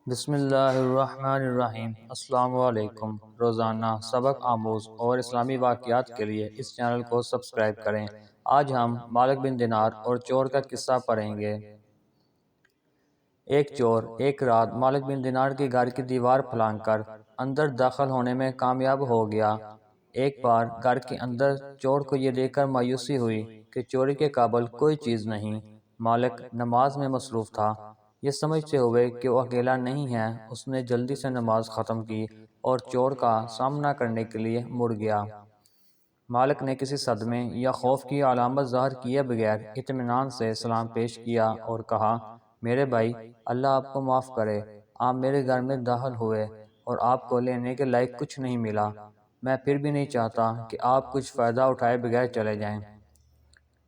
بسم اللہ الرحمن الرحیم۔ السلام علیکم۔ روزانہ سبق آموز اور اسلامی واقعات کے لیے اس چینل کو سبسکرائب کریں۔ آج ہم مالک بن دینار اور چور کا قصہ پڑھیں گے۔ ایک چور ایک رات مالک بن دینار کے گھر کی دیوار پھلانگ کر اندر داخل ہونے میں کامیاب ہو گیا۔ ایک بار گھر کے اندر چور کو یہ دیکھ کر مایوسی ہوئی کہ چوری کے قابل کوئی چیز نہیں۔ مالک نماز میں مصروف تھا۔ یہ سمجھتے ہوئے کہ وہ اکیلا نہیں ہے، اس نے جلدی سے نماز ختم کی اور چور کا سامنا کرنے کے لیے مڑ گیا۔ مالک نے کسی صدمے یا خوف کی علامت ظاہر کیے بغیر اطمینان سے سلام پیش کیا اور کہا، میرے بھائی، اللہ آپ کو معاف کرے۔ آپ میرے گھر میں داخل ہوئے اور آپ کو لینے کے لائق کچھ نہیں ملا۔ میں پھر بھی نہیں چاہتا کہ آپ کچھ فائدہ اٹھائے بغیر چلے جائیں۔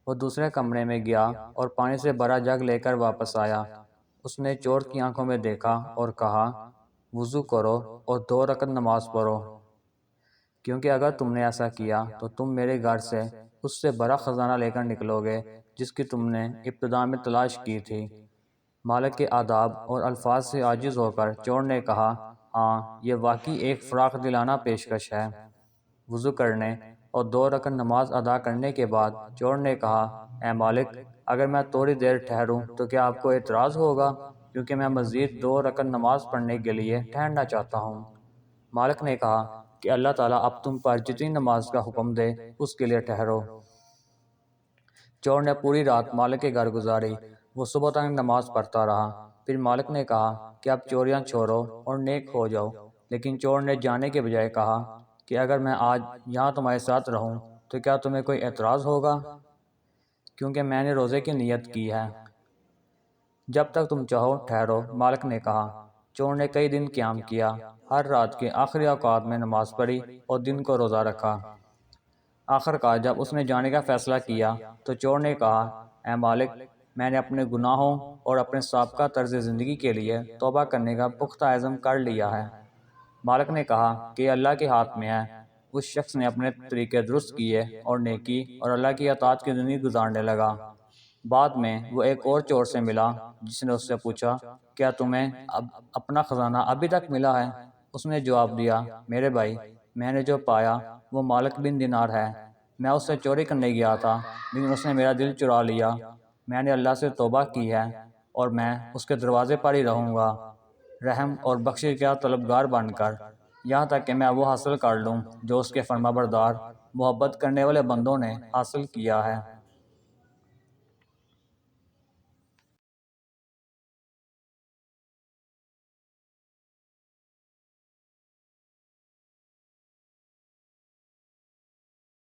وہ دوسرے کمرے میں گیا اور پانی سے بھرا جگ لے کر واپس آیا۔ اس نے چور کی آنکھوں میں دیکھا اور کہا، وضو کرو اور 2 رکعت نماز پڑھو، کیونکہ اگر تم نے ایسا کیا تو تم میرے گھر سے اس سے بڑا خزانہ لے کر نکلو گے جس کی تم نے ابتدا میں تلاش کی تھی۔ مالک کے آداب اور الفاظ سے عاجز ہو کر چور نے کہا، ہاں، یہ واقعی ایک فراخ دلانہ پیشکش ہے۔ وضو کرنے اور 2 رکعت نماز ادا کرنے کے بعد چور نے کہا، اے مالک، اگر میں تھوڑی دیر ٹھہروں تو کیا آپ کو اعتراض ہوگا؟ کیونکہ میں مزید 2 رکعت نماز پڑھنے کے لیے ٹھہرنا چاہتا ہوں۔ مالک نے کہا کہ اللہ تعالیٰ اب تم پر جتنی نماز کا حکم دے اس کے لیے ٹھہرو۔ چور نے پوری رات مالک کے گھر گزاری۔ وہ صبح تک نماز پڑھتا رہا۔ پھر مالک نے کہا کہ اب چوریاں چھوڑو اور نیک ہو جاؤ، لیکن چور نے جانے کے بجائے کہا کہ اگر میں آج یہاں تمہارے ساتھ رہوں تو کیا تمہیں کوئی اعتراض ہوگا؟ کیونکہ میں نے روزے کی نیت کی ہے۔ جب تک تم چاہو ٹھہرو، مالک نے کہا۔ چور نے کئی دن قیام کیا، ہر رات کے آخری اوقات میں نماز پڑھی اور دن کو روزہ رکھا۔ آخرکار جب اس نے جانے کا فیصلہ کیا تو چور نے کہا، اے مالک، میں نے اپنے گناہوں اور اپنے سابقہ طرز زندگی کے لیے توبہ کرنے کا پختہ عزم کر لیا ہے۔ مالک نے کہا کہ یہ اللہ کے ہاتھ میں ہے۔ اس شخص نے اپنے طریقے درست کیے اور نیکی اور اللہ کی اطاعت کی زندگی گزارنے لگا۔ بعد میں وہ ایک اور چور سے ملا جس نے اس سے پوچھا، کیا تمہیں اپنا خزانہ ابھی تک ملا ہے؟ اس نے جواب دیا، میرے بھائی، میں نے جو پایا وہ مالک بن دینار ہے۔ میں اس سے چوری کرنے گیا تھا لیکن اس نے میرا دل چرا لیا۔ میں نے اللہ سے توبہ کی ہے اور میں اس کے دروازے پر ہی رہوں گا، رحم اور بخشش کا طلبگار بن کر، یہاں تک کہ میں وہ حاصل کر لوں جو اس کے فرمانبردار محبت کرنے والے بندوں نے حاصل کیا ہے۔